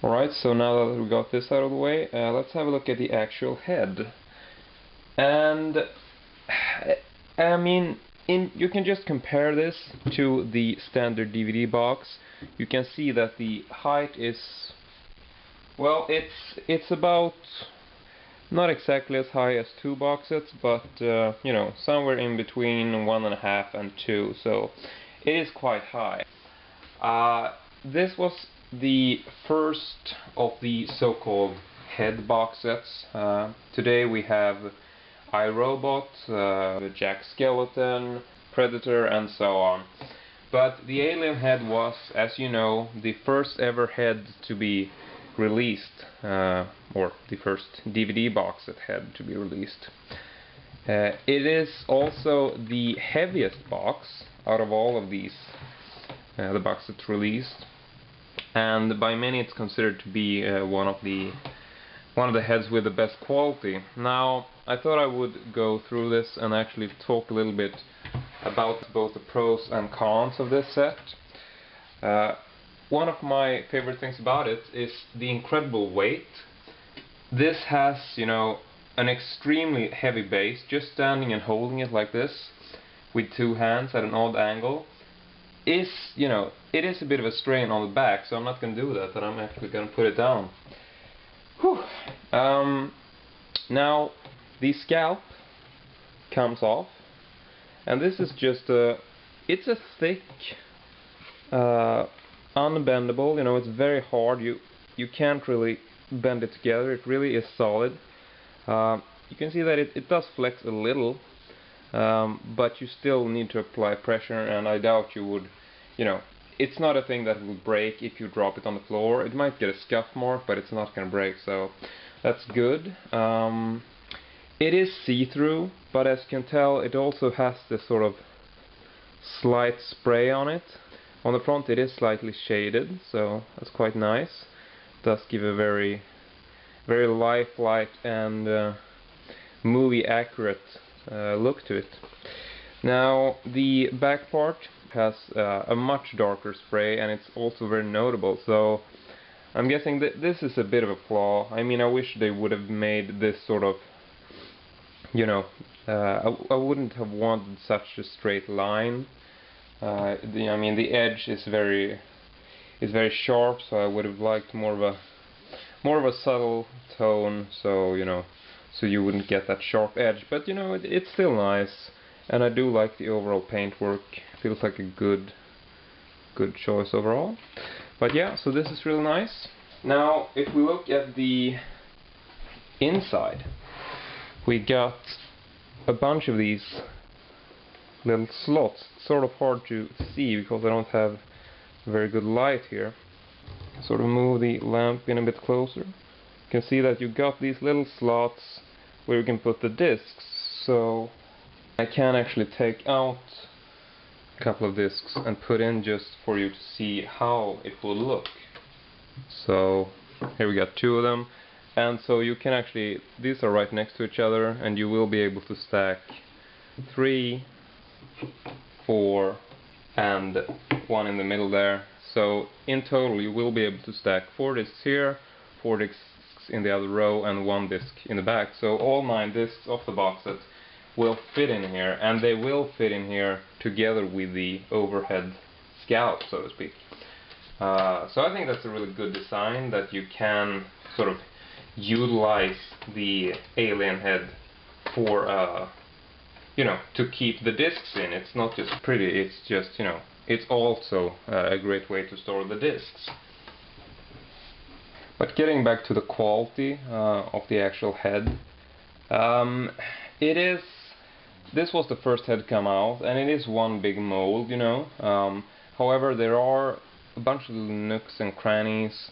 Alright, so now that we got this out of the way, let's have a look at the actual head. And I mean, you can just compare this to the standard DVD box. You can see that the height is, well, it's about not exactly as high as two box sets, but you know, somewhere in between 1.5 and 2, so it is quite high. This was the first of the so-called head box sets. Today we have iRobot, Jack Skeleton, Predator, and so on. But the alien head was, as you know, the first ever head to be released, or the first DVD box set head to be released. It is also the heaviest box out of all of these, the box sets released, and by many it's considered to be one of the heads with the best quality. Now, I thought I would go through this and actually talk a little bit about both the pros and cons of this set. One of my favorite things about it is the incredible weight. This has, you know, an extremely heavy base. Just standing and holding it like this with two hands at an odd angle is, you know, it is a bit of a strain on the back, so I'm not going to do that, and I'm actually going to put it down. Whew. Now, the scalp comes off, and this is just it's a thick, unbendable, you know, it's very hard, you can't really bend it together, it really is solid. You can see that it does flex a little, but you still need to apply pressure, and I doubt you would, you know, it's not a thing that will break if you drop it on the floor. It might get a scuff mark, but it's not going to break, so that's good. It is see-through, but as you can tell, it also has this sort of slight spray on it. On the front it is slightly shaded, so that's quite nice. It does give a very, very lifelike and movie-accurate look to it. Now, the back part has a much darker spray, and it's also very notable, so I'm guessing that this is a bit of a flaw. I mean, I wish they would have made this sort of, you know, I wouldn't have wanted such a straight line. I mean, the edge is very sharp, so I would have liked more of a subtle tone, so, you know, so you wouldn't get that sharp edge. But, you know, it's still nice, and I do like the overall paintwork. Feels like a good choice overall. But yeah, so this is really nice. Now, if we look at the inside, we got a bunch of these little slots. It's sort of hard to see because I don't have very good light here. Sort of move the lamp in a bit closer. You can see that you got these little slots where you can put the discs. So I can actually take out a couple of discs and put in just for you to see how it will look. So here we got two of them, and so you can actually, these are right next to each other, and you will be able to stack 3, 4, and one in the middle there. So in total you will be able to stack 4 discs here, 4 discs in the other row, and 1 disc in the back. So all 9 discs of the box set will fit in here, and they will fit in here together with the overhead scalp, so to speak. So I think that's a really good design, that you can sort of utilize the alien head for, you know, to keep the discs in. It's not just pretty, it's just, you know, it's also a great way to store the discs. But getting back to the quality of the actual head, this was the first head come out, and it is one big mold, you know. However, there are a bunch of little nooks and crannies.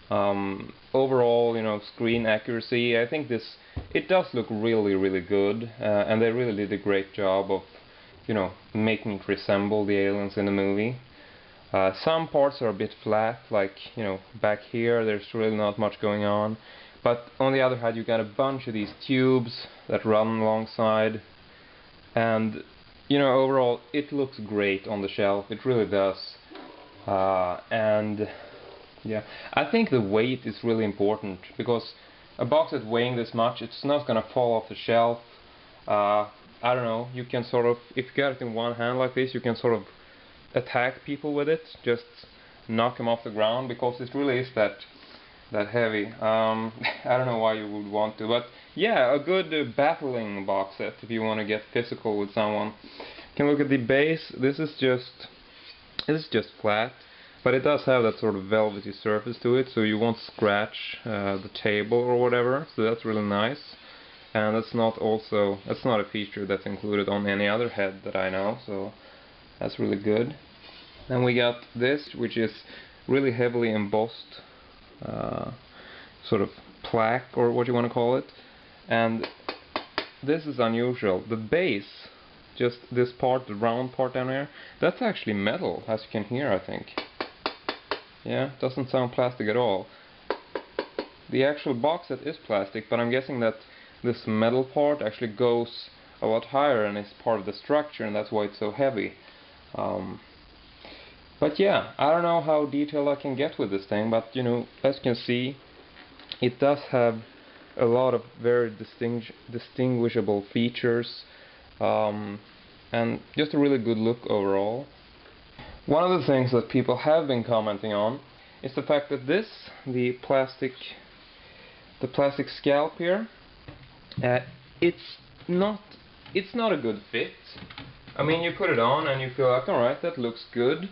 Overall, you know, screen accuracy, I think it does look really, really good, and they really did a great job of, you know, making it resemble the aliens in the movie. Some parts are a bit flat, like, you know, back here there's really not much going on. But on the other hand, you got a bunch of these tubes that run alongside, and, you know, overall it looks great on the shelf, it really does. And Yeah, I think the weight is really important, because a box that's weighing this much, it's not gonna fall off the shelf. I don't know, you can sort of, if you got it in one hand like this, you can sort of attack people with it, just knock them off the ground, because it really is that heavy. I don't know why you would want to, but yeah, a good battling box set if you want to get physical with someone. You can look at the base. This is just flat, but it does have that sort of velvety surface to it, so you won't scratch the table or whatever. So that's really nice, and that's not a feature that's included on any other head that I know. So that's really good. Then we got this, which is really heavily embossed. Sort of plaque, or what you want to call it, and this is unusual. The base, just this part, the round part down here, that's actually metal, as you can hear, I think. Yeah, doesn't sound plastic at all. The actual box set is plastic, but I'm guessing that this metal part actually goes a lot higher and is part of the structure, and that's why it's so heavy. But yeah, I don't know how detailed I can get with this thing, but you know, as you can see, it does have a lot of very distinguishable features, and just a really good look overall. One of the things that people have been commenting on is the fact that the plastic scalp here, it's not a good fit. I mean, you put it on and you feel like, alright, that looks good.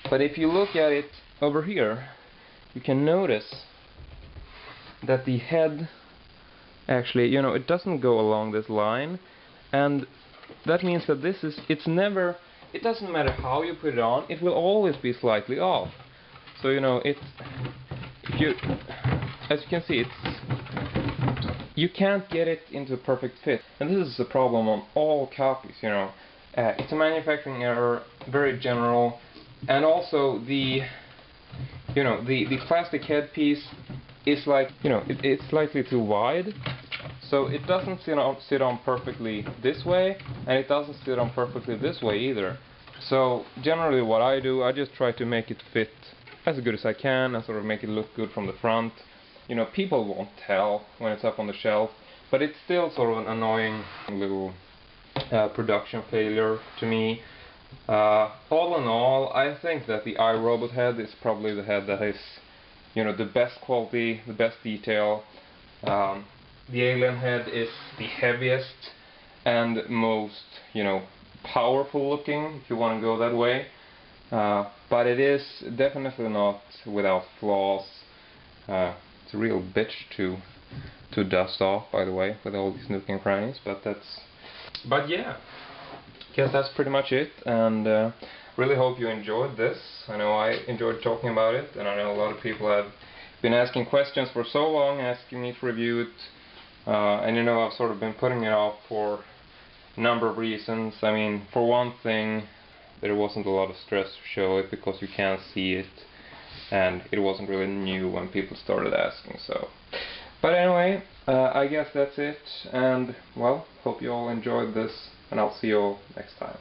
But if you look at it over here, you can notice that the head actually, you know, it doesn't go along this line, and that means that it doesn't matter how you put it on, it will always be slightly off. So, you know, as you can see, you can't get it into a perfect fit, and this is a problem on all copies, you know. It's a manufacturing error, very general. And also the plastic headpiece is like, you know, it's slightly too wide, so it doesn't sit on perfectly this way, and it doesn't sit on perfectly this way either. So generally what I do, I just try to make it fit as good as I can and sort of make it look good from the front. You know, people won't tell when it's up on the shelf, but it's still sort of an annoying little production failure to me. All in all, I think that the iRobot head is probably the head that is, you know, the best quality, the best detail. The Alien head is the heaviest and most, you know, powerful looking, if you want to go that way. But it is definitely not without flaws. It's a real bitch to dust off, by the way, with all these nooks and crannies. But yeah. Guess that's pretty much it, and really hope you enjoyed this. I know I enjoyed talking about it, and I know a lot of people have been asking questions for so long, asking me to review it, and you know, I've sort of been putting it off for a number of reasons. I mean, for one thing, there wasn't a lot of stress to show it because you can't see it, and it wasn't really new when people started asking. So, but anyway, I guess that's it, and well, hope you all enjoyed this, and I'll see you all next time.